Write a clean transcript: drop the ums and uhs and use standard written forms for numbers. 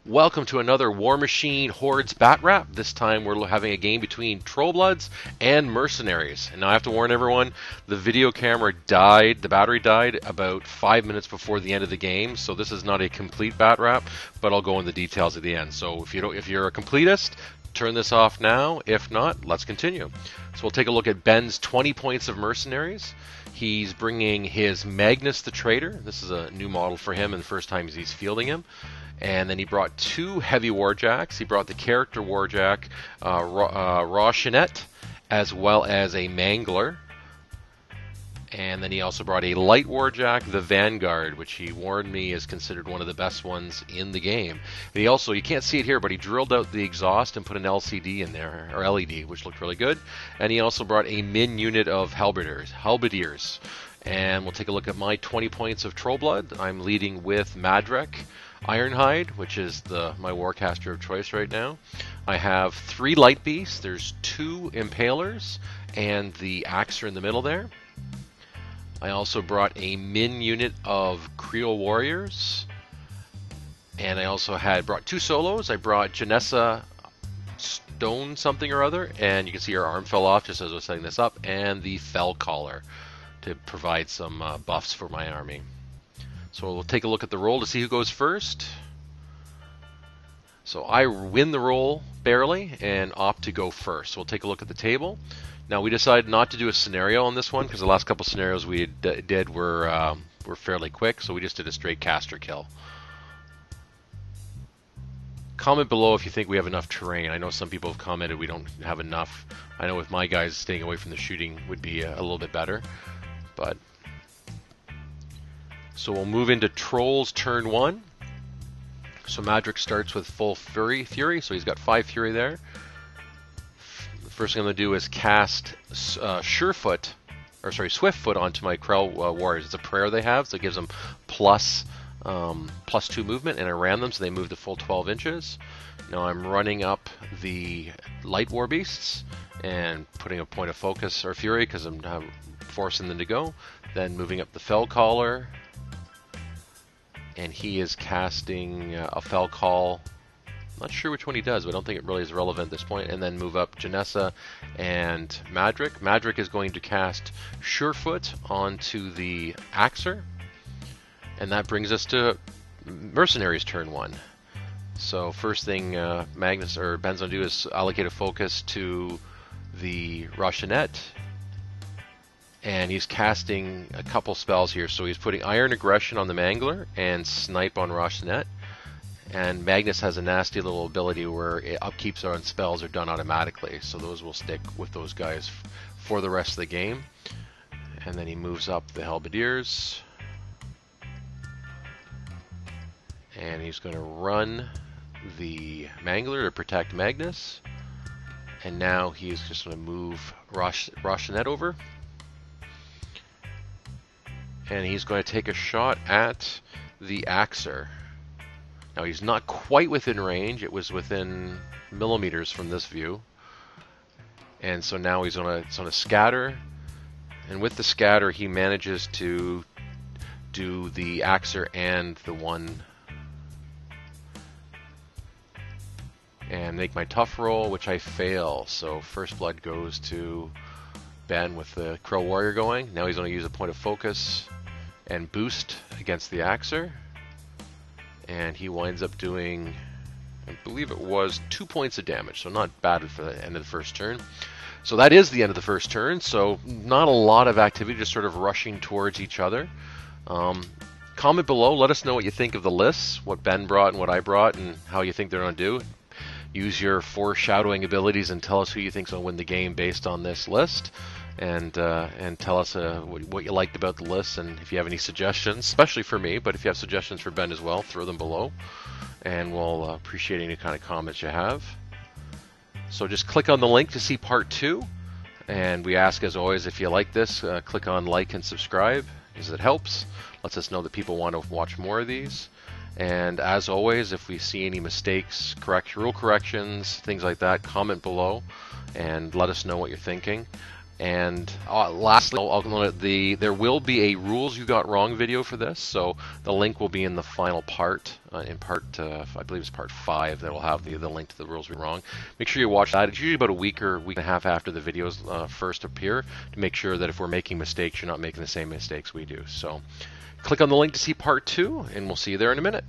Welcome to another Warmachine Hordes Batrep. This time we're having a game between Trollbloods and Mercenaries. And now I have to warn everyone, the video camera died, the battery died about 5 minutes before the end of the game, so this is not a complete Batrep, but I'll go into the details at the end. So if you're a completist, turn this off now. If not, let's continue. So we'll take a look at Ben's 20 points of Mercenaries. He's bringing his Magnus the Traitor. This is a new model for him and the first time he's fielding him. And then he brought two heavy warjacks. He brought the character warjack Rocinante, as well as a Mangler. And then he also brought a light warjack, the Vanguard, which he warned me is considered one of the best ones in the game. And he also, you can't see it here, but he drilled out the exhaust and put an LCD in there, or LED, which looked really good. And he also brought a min unit of Halberdiers. And we'll take a look at my 20 points of Trollblood. I'm leading with Madrak, Ironhide, which is my warcaster of choice right now. I have 3 light beasts. There's 2 Impalers and the Axer in the middle there. I also brought a min unit of Kriel warriors, and I also brought 2 solos. I brought Janissa Stone something or other, and you can see her arm fell off just as I was setting this up, and the Fell Collar to provide some buffs for my army. So we'll take a look at the roll to see who goes first. So I win the roll barely and opt to go first. So we'll take a look at the table. Now we decided not to do a scenario on this one because the last couple scenarios we did were fairly quick, so we just did a straight caster kill. Comment below if you think we have enough terrain. I know some people have commented we don't have enough. I know with my guys staying away from the shooting would be a little bit better, but so we'll move into Trolls turn 1. So Madrak starts with full Fury, so he's got 5 Fury there. The first thing I'm going to do is cast Swiftfoot onto my Kriel warriors. It's a prayer they have, so it gives them plus 2 movement, and I ran them so they move the full 12 inches. Now I'm running up the light war beasts and putting a point of focus or Fury because I'm forcing them to go. Then moving up the Fell Collar. And he is casting a Fell Call. Not sure which one he does, but I don't think it really is relevant at this point. And then move up Janissa and Madrak. Madrak is going to cast Surefoot onto the Axer. And that brings us to Mercenaries turn 1. So first thing Ben's going to do is allocate a focus to the Rocinante. And he's casting a couple spells here. So he's putting Iron Aggression on the Mangler and Snipe on Rocinante. And Magnus has a nasty little ability where upkeeps on spells are done automatically. So those will stick with those guys for the rest of the game. And then he moves up the Halberdiers. And he's going to run the Mangler to protect Magnus. And now he's just going to move Rocinante over. And he's going to take a shot at the Axer. Now he's not quite within range. It was within millimeters from this view. And so now he's on a scatter. And with the scatter he manages to do the Axer and the one and make my tough roll, which I fail. So first blood goes to Ben with the Kriel warrior going. Now he's going to use a point of focus and boost against the Axer, and he winds up doing, I believe it was 2 points of damage, so not bad for the end of the first turn. So that is the end of the first turn, so not a lot of activity, just sort of rushing towards each other. Comment below, let us know what you think of the lists, what Ben brought and what I brought, and how you think they're going to do. Use your foreshadowing abilities and tell us who you think's going to win the game based on this list. And tell us what you liked about the list, and if you have any suggestions, especially for me, but if you have suggestions for Ben as well, throw them below, and we'll appreciate any kind of comments you have. So just click on the link to see part 2, and we ask as always, if you like this, click on like and subscribe, because it helps, lets us know that people want to watch more of these. And as always, if we see any mistakes, rule corrections, things like that, comment below and let us know what you're thinking. And lastly, there will be a rules you got wrong video for this, so the link will be in the final part, I believe it's part 5, that will have the link to the rules we wrong. Make sure you watch that. It's usually about a week or week and a half after the videos first appear, to make sure that if we're making mistakes, you're not making the same mistakes we do. So click on the link to see part 2, and we'll see you there in a minute.